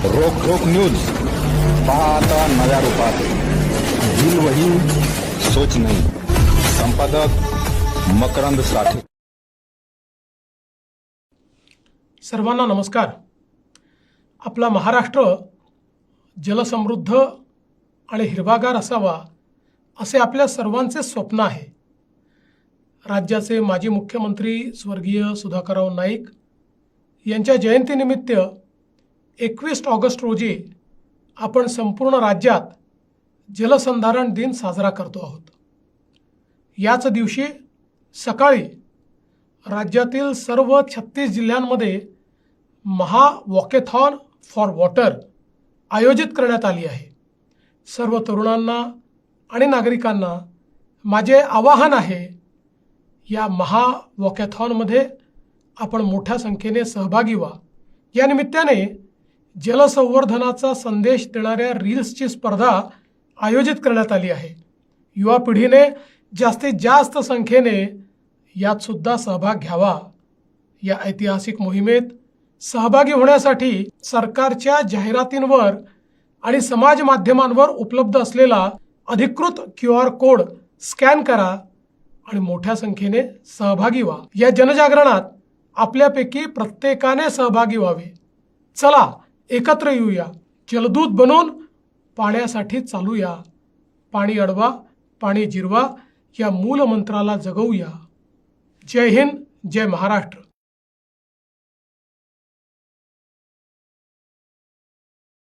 रोक रोक न्यूज पहा आता नव्या रूपात। दिल वही सोच नहीं। संपादक मकरंद साठे। सर्वांना नमस्कार। आपला महाराष्ट्र जलसमृद्ध आणि हिरवागार असावा असे आपल्या सर्वांचे स्वप्न आहे। राज्याचे माजी मुख्यमंत्री स्वर्गीय सुधाकरराव नाईक यांच्या जयंतीनिमित्त 21 ऑगस्ट रोजी आपण संपूर्ण राज्यात जलसंधारण दिन साजरा करतो आहोत। याच दिवशी सकाळी राज्यातील सर्व 36 जिल्ह्यांमध्ये महा वॉकेथॉन फॉर वॉटर आयोजित करण्यात आली आहे। सर्व तरुणांना आणि नागरिकांना माझे आवाहन आहे, या महा वॉकेथॉनमध्ये आपण मोठ्या संख्येने सहभागी व्हा। या निमित्ताने जलसंवर्धनाचा संदेश देणाऱ्या रील्सची स्पर्धा आयोजित करण्यात आली आहे। युवा पिढीने जास्तीत जास्त संख्येने यात सुद्धा सहभाग घ्यावा। या ऐतिहासिक मोहिमेत सहभागी होण्यासाठी सरकारच्या जाहिरातींवर आणि समाज माध्यमांवर उपलब्ध असलेला अधिकृत QR कोड स्कॅन करा आणि मोठ्या संख्येने सहभागी व्हा। या जनजागरणात आपल्यापैकी प्रत्येकाने सहभागी व्हावे। चला एकत्र येऊया, जलदूत बनून पाण्यासाठी चालूया। पाणी अडवा, पाणी जिरवा या मूल मंत्राला जगवूया। जय हिंद, जय महाराष्ट्र।